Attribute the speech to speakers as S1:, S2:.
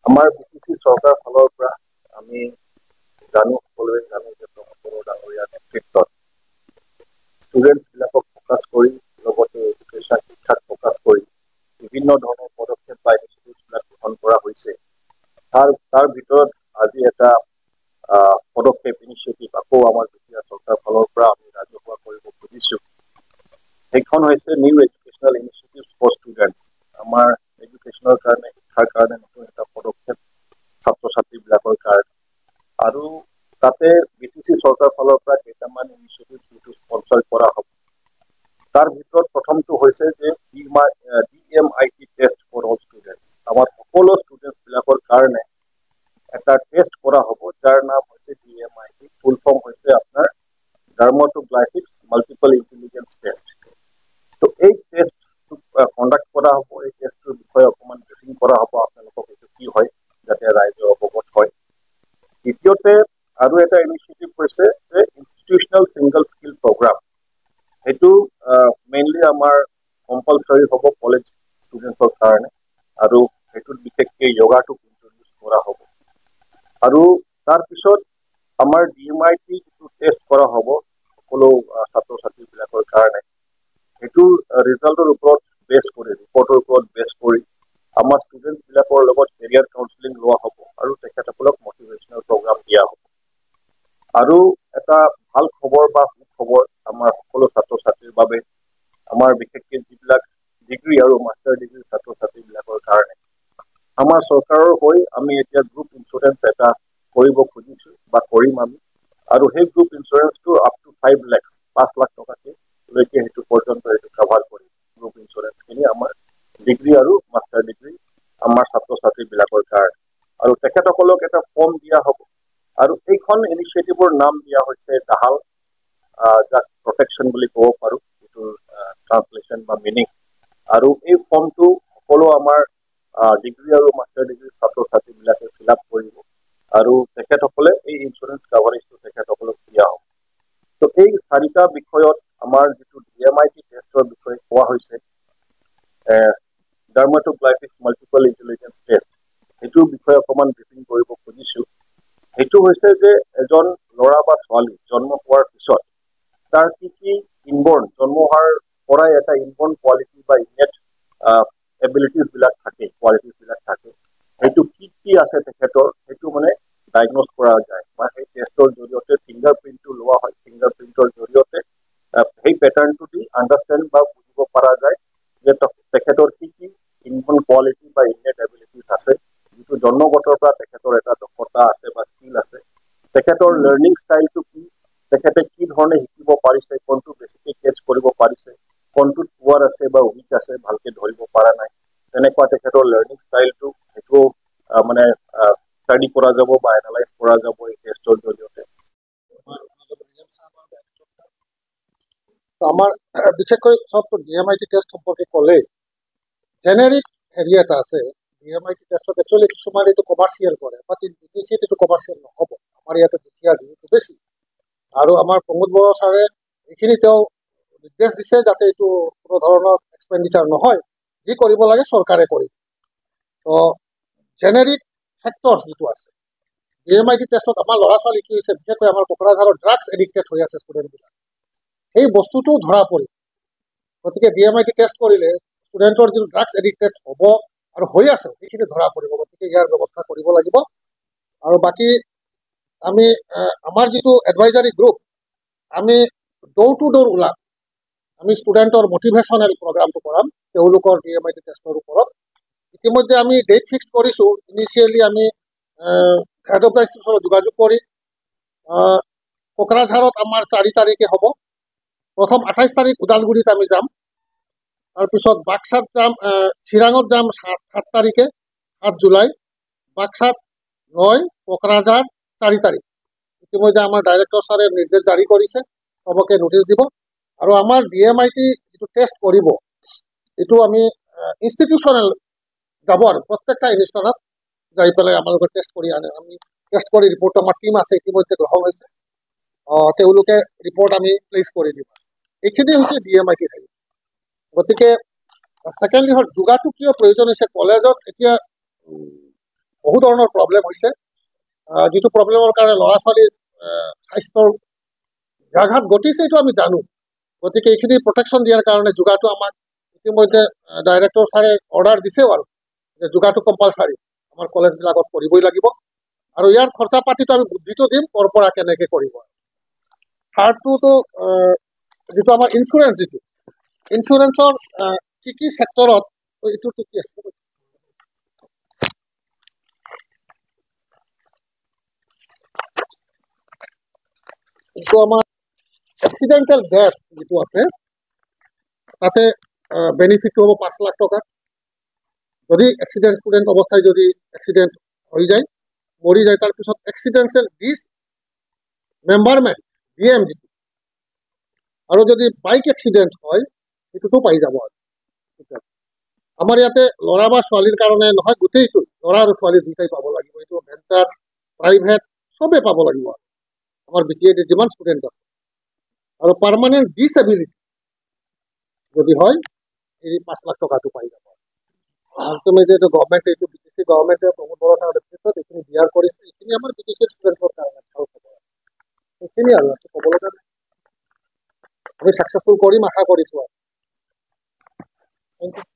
S1: আমাৰ বিটিচি চৰকাৰ ফালৰ পৰা আমি সকলোৱে জানো যে প্ৰমোদ ডাঙৰীয়াৰ নেতৃত্বত ষ্টুডেণ্টছ বিলাকক ফ'কাছ কৰি লগতে এডুকেশ্যন শিক্ষাত ফ'কাছ কৰি বিভিন্ন ধৰণৰ পদক্ষেপ বা ইনিচিয়েটিভবিলাক গ্ৰহণ কৰা হৈছে। তাৰ ভিতৰত আজি এটা পদক্ষেপ ইনিচিয়েটিভ আকৌ আমাৰ যেতিয়া চৰকাৰ ফালৰ পৰা আমি ৰাজহুৱা কৰিব খুজিছোঁ, সেইখন হৈছে new educational initiative for students. আমাৰ এডুকেশ্যনৰ কাৰণে শিক্ষাৰ কাৰণে নতুন এটা পদক্ষেপ ছাত্ৰ ছাত্ৰীবিলাকৰ কাৰণে। আৰু তাতে বিটিচি চৰকাৰ ফালৰ পৰা কেইটামান ইনিচিয়েটিভ যিটো স্পনচাৰ কৰা হ'ব। তাৰ ভিতৰত প্ৰথমটো হৈছে যে DMIT test for all students. আমাৰ সকলো ষ্টুডেণ্টছবিলাকৰ কাৰণে এটা টেষ্ট কৰা হ'ব, যাৰ নাম হৈছে DMIT। ফুল ফৰ্ম হৈছে আপোনাৰ ডাৰ্মাটোগ্লাইফিক্স মাল্টিপল ইণ্টেলিজেন্স টেষ্ট। তো এই টেষ্টটো কণ্ডাক্ট কৰা হ'ব। এই টেষ্টটোৰ বিষয়ে অকণমান ব্ৰিফিং কৰা হ'ব আপোনালোকক, এইটো কি হয় যাতে ৰাইজে অৱগত হয়। দ্বিতীয়তে আৰু এটা ইনিচিয়েটিভ হৈছে যে ইনষ্টিটিউচনেল ছিংগল স্কিল প্ৰগ্ৰাম। সেইটো মেইনলি আমাৰ কম্পালচৰি হ'ব কলেজ ষ্টুডেণ্টছৰ কাৰণে, আৰু সেইটোত বিশেষকৈ য়োগাটোক ইন্ট্ৰডিউচ কৰা হ'ব। আৰু তাৰপিছত আমাৰ DMIT যিটো টেষ্ট কৰা হ'ব সকলো ছাত্ৰ ছাত্ৰীবিলাকৰ কাৰণে, সেইটোৰ ৰিজাল্টৰ ওপৰত বেছ কৰি, ৰিপৰ্টৰ ওপৰত বেছ কৰি আমাৰ ষ্টুডেণ্টছবিলাকৰ লগত কেৰিয়াৰ কাউন্সেলিং লোৱা হ'ব আৰু তেখেতসকলক মটিভেশ্যনেল প্ৰগ্ৰাম দিয়া হ'ব। আৰু এটা ভাল খবৰ বা সুখবৰ আমাৰ সকলো ছাত্ৰ ছাত্ৰীৰ বাবে, আমাৰ বিশেষকৈ যিবিলাক ডিগ্ৰী আৰু মাষ্টাৰ ডিগ্ৰীৰ ছাত্ৰ ছাত্ৰীবিলাকৰ কাৰণে, আমাৰ চৰকাৰৰ হৈ আমি এতিয়া গ্ৰুপ ইঞ্চুৰেঞ্চ এটা কৰিব খুজিছোঁ বা কৰিম আমি। আৰু সেই গ্ৰুপ ইঞ্চুৰেঞ্চটো আপ টু 5 lakhs 5 লাখ টকালৈকে সেইটো পৰ্যন্ত সেইটো কাভাৰ কৰিম। গ্ৰুপ ইঞ্চুৰেঞ্চখিনি আমাৰ ডিগ্ৰী আৰু মাষ্টাৰ ডিগ্ৰী আমাৰ ছাত্ৰ ছাত্ৰীবিলাকৰ কাৰণে। আৰু তেখেতসকলক এটা ফৰ্ম দিয়া হ'ব। আৰু এইখন ইনিচিয়েটিভৰ নাম দিয়া হৈছে দাহাল, যাক প্ৰটেকশ্যন বুলি ক'ব পাৰোঁ, যিটোৰ ট্ৰান্সলেশ্যন বা মিনিং। আৰু এই ফৰ্মটো সকলো আমাৰ ডিগ্ৰী আৰু মাষ্টাৰ ডিগ্ৰীৰ ছাত্ৰ ছাত্ৰীবিলাকে ফিল আপ কৰিব, আৰু তেখেতসকলে এই ইঞ্চুৰেঞ্চ কাভাৰেজটো তেখেতসকলক দিয়া হ'ব। তো এই 4টা বিষয়ত আমাৰ যিটো DMIT টেষ্টৰ বিষয়ে কোৱা হৈছে, ডাৰ্মাটোগ্লাইফিক্স মাল্টিপল ইণ্টেলিজেন্স টেষ্ট, সেইটোৰ বিষয়ে অকণমান ব্ৰিফিং কৰিব খুজিছোঁ। সেইটো হৈছে যে এজন ল'ৰা বা ছোৱালী জন্ম হোৱাৰ পিছত তাৰ কি কি জন্ম হোৱাৰ পৰাই এটা ইনবৰ্ণ কোৱালিটি বা ইনেট এবিলিটিজবিলাক থাকে, কোৱালিটিজবিলাক থাকে, সেইটো কি কি আছে তেখেতৰ, সেইটো মানে ডায়গন'জ কৰা যায় বা সেই টেষ্টৰ জৰিয়তে ফিংগাৰ প্ৰিণ্টটো লোৱা হয়। ফিংগাৰ প্ৰিণ্টৰ জৰিয়তে সেই পেটাৰ্ণটো দি আণ্ডাৰষ্টেণ্ড বা বুজিব পৰা যায় যে তেখেতৰ কি কি ইনবৰ্ণ কোৱালিটি বা ইনেট এবিলিটিজ আছে, যিটো জন্মগতৰ পৰা তেখেতৰ এটা দক্ষতা আছে বা স্কিল আছে। তেখেতৰ লাৰ্ণিং ষ্টাইলটো কি, তেখেতে কি ধৰণে শিকিব পাৰিছে, কোনটো বেছিকৈ কেটচ কৰিব পাৰিছে, কোনটোত পুৱাৰ আছে বা উইক আছে, ভালকৈ ধৰিব পৰা নাই, তেনেকুৱা তেখেতৰ লাৰ্ণিং ষ্টাইলটো সেইটো মানে ষ্টাডি কৰা যাব বা এনালাইজ কৰা যাব এই টেষ্টৰ জৰিয়তে। আমাৰ বিশেষকৈ চব DMIT টেষ্ট সম্পৰ্কে ক'লে জেনেৰিক হেৰি এটা আছে। DMIT টেষ্টত একচুৱেলি কিছুমান এইটো কমাৰ্চিয়েল কৰে, বাট BTCত এইটো কমাৰ্চিয়েল নহ'ব। আমাৰ ইয়াতে দুখীয়া যিহেতু বেছি, আৰু আমাৰ প্ৰমোদ বড়ো ছাৰে এইখিনি তেওঁ নিৰ্দেশ দিছে যাতে এইটো কোনো ধৰণৰ এক্সপেণ্ডিচাৰ নহয়, যি কৰিব লাগে চৰকাৰে কৰিব। তো জেনেৰিক ফেক্টৰ্ছ যিটো আছে DMIT টেষ্টত আমাৰ ল'ৰা ছোৱালী কি হৈছে, বিশেষকৈ আমাৰ কোকৰাঝাৰৰ ড্ৰাগছ এডিক্টেড হৈ আছে ষ্টুডেণ্টবিলাক, সেই বস্তুটো ধৰা পৰিব। গতিকে DMIT টেষ্ট কৰিলে ষ্টুডেণ্টৰ যিটো ড্ৰাগছ এডিক্টেড হ'ব আৰু হৈ আছে সেইখিনি ধৰা পৰিব। গতিকে ইয়াৰ ব্যৱস্থা কৰিব লাগিব। আৰু বাকী আমি আমাৰ যিটো এডভাইজাৰী গ্ৰুপ, আমি ডোৰ টু ডোৰ ওলাম। আমি ষ্টুডেণ্টৰ মটিভেশ্যনেল প্ৰগ্ৰামটো কৰাম তেওঁলোকৰ DMIT টেষ্টৰ ওপৰত। ইতিমধ্যে আমি ডেট ফিক্স কৰিছোঁ। ইনিচিয়েলি আমি হেড অফ দ্য ইনষ্টিটিউচনত যোগাযোগ কৰি কোকৰাঝাৰত আমাৰ 4 তাৰিখে হ'ব। প্ৰথম 28 তাৰিখ ওদালগুৰিত আমি যাম, তাৰপিছত বাক্সাত যাম, চিৰাঙত যাম 7 তাৰিখে, 7 জুলাই, বাক্সাত 9, কোকৰাঝাৰ 4 তাৰিখ। ইতিমধ্যে আমাৰ ডাইৰেক্টৰ ছাৰে নিৰ্দেশ জাৰি কৰিছে, চবকে নটিচ দিব। আৰু আমাৰ DMIT যিটো টেষ্ট কৰিব, এইটো আমি ইনষ্টিটিউচনেল যাব, আৰু প্ৰত্যেকটা ইনষ্টিটিউচনত যাই পেলাই আমালোকে টেষ্ট কৰি আনে। আমি টেষ্ট কৰি ৰিপৰ্টটো আমাৰ টীম আছে ইতিমধ্যে গ্ৰহণ হৈছে, তেওঁলোকে ৰিপৰ্ট আমি প্লেচ কৰি দিম। এইখিনি হৈছে DMIT থাকিব। গতিকে ছেকেণ্ডলি হ'ল যোগাটো কিয় প্ৰয়োজন হৈছে, কলেজত এতিয়া
S2: বহু ধৰণৰ প্ৰব্লেম হৈছে, যিটো প্ৰব্লেমৰ কাৰণে ল'ৰা ছোৱালীৰ স্বাস্থ্যৰ ব্যাঘাত ঘটিছে এইটো আমি জানো। গতিকে এইখিনি প্ৰটেকশ্যন দিয়াৰ কাৰণে যোগাটো আমাক ইতিমধ্যে ডাইৰেক্টৰ ছাৰে অৰ্ডাৰ দিছেও আৰু যে যোগাটো কম্পালচাৰী আমাৰ কলেজবিলাকত কৰিবই লাগিব। আৰু ইয়াৰ খৰচা পাতিটো আমি বুদ্ধিটো দিম ক'ৰ পৰা কেনেকৈ কৰিব। থাৰ্ডটোতো যিটো আমাৰ ইঞ্চুৰেঞ্চ, যিটো ইঞ্চুৰেঞ্চৰ কি কি ছেক্টৰত এইটো কি কি আছে এইটো আমাৰ এক্সিডেণ্টেল ডেথ যিটো আছে তাতে বেনিফিটটো হ'ব 5 লাখ টকা। যদি ষ্টুডেণ্ট অৱস্থায় যদি এক্সিডেণ্ট হৈ যায়, মৰি যায়, তাৰপিছত এক্সিডেণ্টেল ডিছমেম্বাৰমেণ্ট DM যিটো, আৰু যদি বাইক এক্সিডেণ্ট হয় সেইটোতো পাই যাব। আৰু আমাৰ ইয়াতে ল'ৰা বা ছোৱালীৰ কাৰণে নহয়, গোটেইটো ল'ৰা আৰু ছোৱালী দুটাই পাব লাগিব। এইটো ভেঞ্চাৰ প্ৰাইভেট চবেই পাব লাগিব আৰু আমাৰ BTID যিমান ষ্টুডেণ্ট আছে। আৰু পাৰ্মানেণ্ট ডিচএবিলিটি যদি হয় এই 5 লাখ টকাটো পাই যাব। আলটিমেটলি এইটো গভৰ্ণমেণ্টে, এইটো BTC গভৰ্ণমেণ্টে প্ৰমোদ বড়ো ছাৰৰ নেতৃত্বত এইখিনি দিয়াৰ কৰিছে। এইখিনি আমাৰ BTC ষ্টুডেণ্টৰ কাৰণে ভাল খবৰ। সেইখিনি আৰু ক'ব লগা আমি ছাকচেছফুল কৰিম আশা কৰিছোঁ আৰু। Thank U.